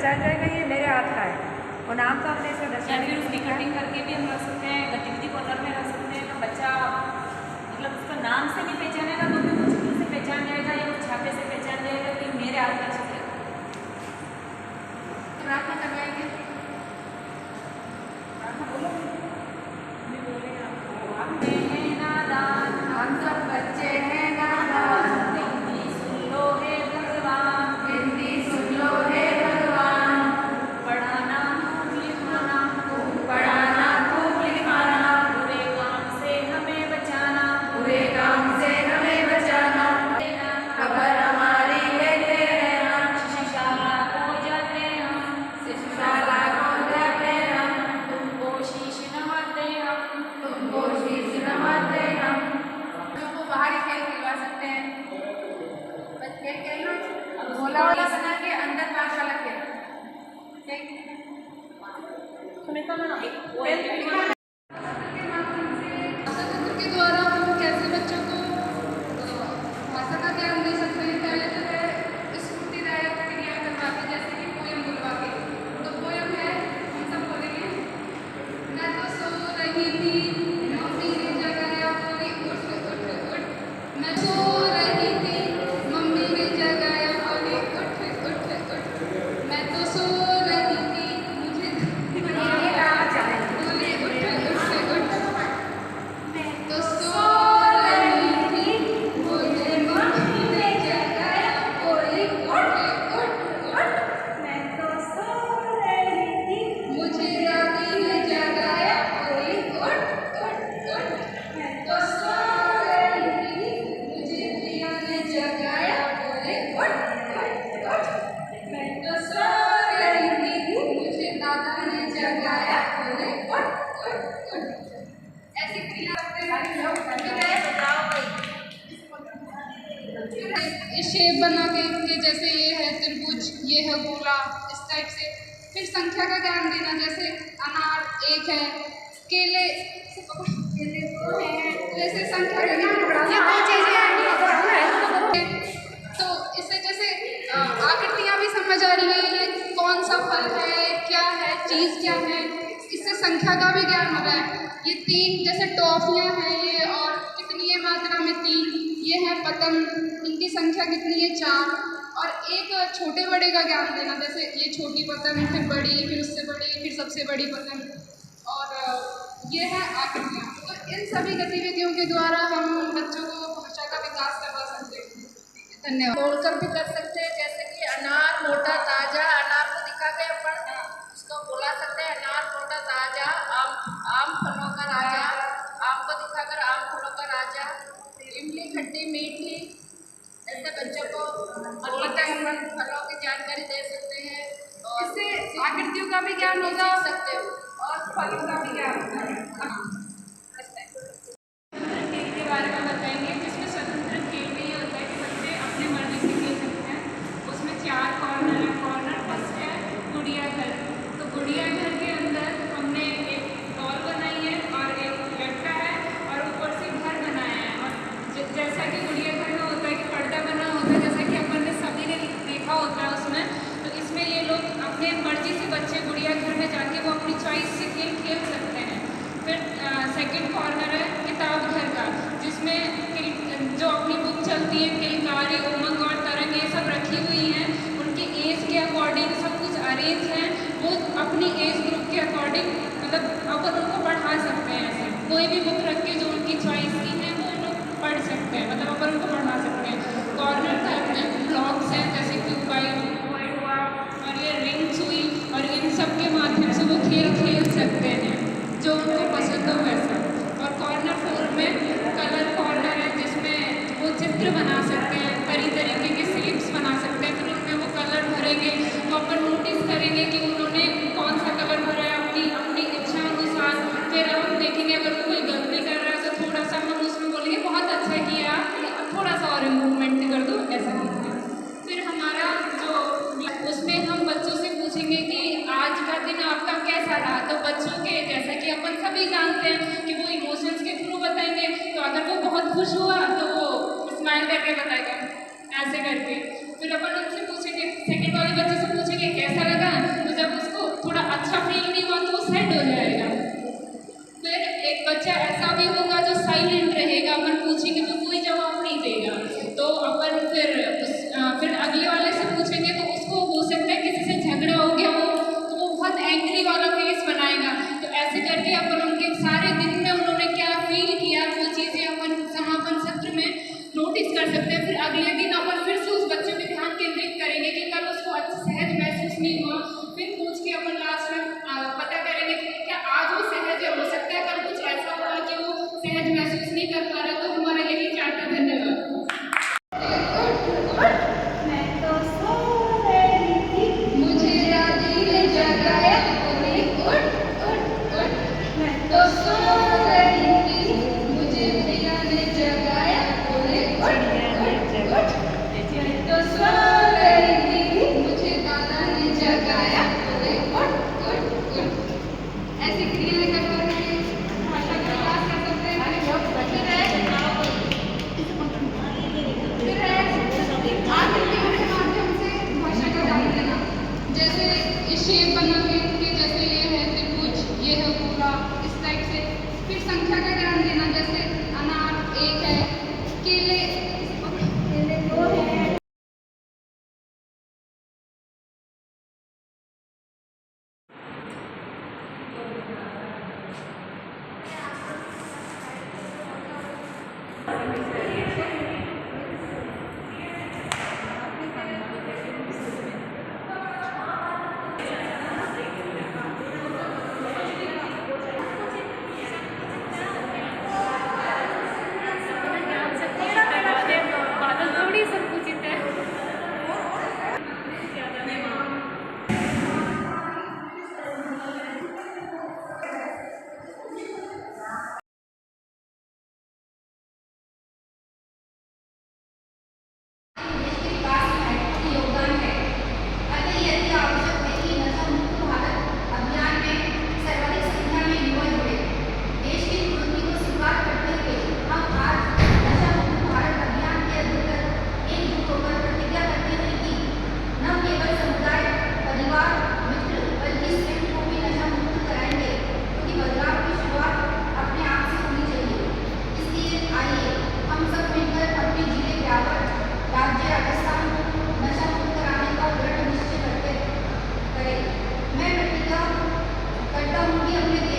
पहचान जाएगा ये मेरे हाथ का है, और नाम तो हमने इसका दर्शन। या फिर उसकी कटिंग करके भी हम रख सकते हैं, गतिविधि कॉर्नर में रख सकते हैं। तो बच्चा मतलब उसका नाम से नहीं पहचानेगा तो भी वो चित्र से पहचान जाएगा या वो छापे से पहचान जाएगा कि मेरे हाथ का चित्र। प्रार्थना करवाएंगे, बोलो हम सब बच्चे हैं नादान, हिंदी सुन लो हे भगवान, हिंदी सुन लो हे भगवान, पढ़ाना खूब लिखाना, पढ़ाना खूब लिखाना, बुरे काम से हमें बचाना, बुरे काम से हमें बचाना, खबर हमारी लेते रहना, शिक्षाशाला को जाते हम, शिक्षाशाला को जाते हम, तुमको शीश नवाते हम, तुमको शीश नवाते हम। बच्चों को बाहर ही खेल खिलवा सकते हैं, बस खेल खेलना, गोला वाला बना के अंदर पास वाला खेल, ठीक सुनीता ना एक के द्वारा हम कैसे बच्चों को भाषा का ज्ञान दे सकते हैं। पहले तो है स्फूर्तिदायक क्रिया करवा के, जैसे कि पोयम बुलवा के। तो पोयम है, हम सब बोलेंगे। मैं तो सो रही थी, मम्मी ने जगाया, बोली उठ उठ उठ। मैं सो रही थी, मम्मी ने जगाया, बोली उठ उठ उठ। मैं तो सो रही थी, मुझे बोली उठ उठ उठ। मैं तो सो रही थी, मुझे मम्मी ने जगाया, बोली उठ उठ उठ। मैं तो सो रही थी, मुझे दादी ने जगाया, बोली उठ उठ उठ। मैं तो सो रही थी, मुझे प्रिया ने जगाया, बोली उठ उठ उठ। मैं तो सो रही थी, मुझे दादा ने जगाया, बोली उठ उठ उठ। ऐसी क्रिया करते हैं। शेप बना के जैसे ये है त्रिभुज, ये है गोला, इस टाइप से। फिर संख्या का ज्ञान देना, जैसे अनार 1 है, केले दो हैं, जैसे संख्या का ज्ञान तो इससे जैसे आकृतियाँ भी समझ आ रही है, ये कौन सा फल है, क्या है, चीज़ क्या है। इससे संख्या का भी ज्ञान हो रहा है। ये 3 जैसे टॉफियाँ हैं ये, और कितनी है मात्रा में 3, ये है पतंग, इनकी संख्या कितनी है 4। और एक छोटे बड़े का ज्ञान देना, जैसे ये छोटी पतंग, फिर बड़ी, फिर उससे बड़ी, फिर सबसे बड़ी पतंग, और ये है आकृतियाँ। तो इन सभी गतिविधियों के द्वारा हम बच्चों को भाषा का विकास करवा सकते हैं। धन्यवाद। तोड़कर भी कर सकते हैं, जैसे कि अनार मोटा ताजा, अनार को दिखा के अपन उसको बुला सकते हैं, अनार मोटा ताजा, आम फलों का राजा, आम को दिखाकर आम फलों का राजा, इमली खट्टी मीठी। ऐसे बच्चों को फलों की जानकारी दे सकते हैं, और इससे आकृतियों का भी ज्ञान होगा सीख सकते हो, और फलों का भी ज्ञान होगा। खेल के बारे में बताएंगे, जिसमें स्वतंत्र खेल में ये होता है कि बच्चे अपने मर्जी से खेल सकते हैं। उसमें 4 कॉर्नर है। कॉर्नर फर्स्ट है गुड़िया घर। तो गुड़िया घर के अंदर हमने एक डॉल बनाई है और एक लड़का है और ऊपर से घर बनाया है। और जैसा कि गुड़िया घर में होता है कि पर्दा बना होता है, जैसा कि अपन ने सभी ने देखा होता है उसमें, तो इसमें ये लोग अपने मर्जी से बच्चे गुड़िया घर में जाके वो अपनी चॉइस से खेल खेल सकते हैं। फिर सेकंड कॉर्नर है किताब घर का, जिसमें जो अपनी बुक चलती है, किलकारी, उमंग और तरंग, ये सब रखी हुई हैं। उनकी एज के अकॉर्डिंग सब कुछ अरेंज हैं। वो अपनी एज ग्रुप के अकॉर्डिंग मतलब अपन उनको पढ़ा सकते हैं। ऐसे कोई भी बुक रख के जो उनकी चॉइस की है वो लोग पढ़ सकते हैं, मतलब अपन उनको पढ़ा सकते हैं। कॉर्नर घर में ब्लॉक्स हैं, जैसे क्यूबाइड हुआ और ये रिंग्स हुई, और इन सब के माध्यम से वो खेल खेल सकते हैं जो उनको पसंद हो वैसा। और कॉर्नर 4 में कलर कॉर्नर है, जिसमें वो चित्र बना सकते हैं, तरीके के स्लिप्स बना सकते हैं। फिर उनमें वो कलर भरेंगे तो अपन नोटिस करेंगे कि उन्होंने कौन सा कलर भरा है अपनी इच्छा अनुसार। फिर हम देखेंगे अगर वो कोई गलती कर रहा है तो थोड़ा सा हम उसमें बोलेंगे बहुत अच्छा किया, थोड़ा सा और इम्प्रूवमेंट कर दो, ऐसा करते हैं। फिर हमारा जो उसमें हम बच्चों से पूछेंगे कि आज का दिन आपका कैसा रहा। तो बच्चों के जैसा कि अपन सभी जानते हैं कि वो इमोशंस के थ्रू बताएंगे। तो अगर वो बहुत खुश हुआ तो वो स्माइल करके बताएगा, ऐसे करके। फिर अपन उनसे पूछेंगे, सेकंड वाले बच्चे से पूछेंगे कैसा लगा, हमें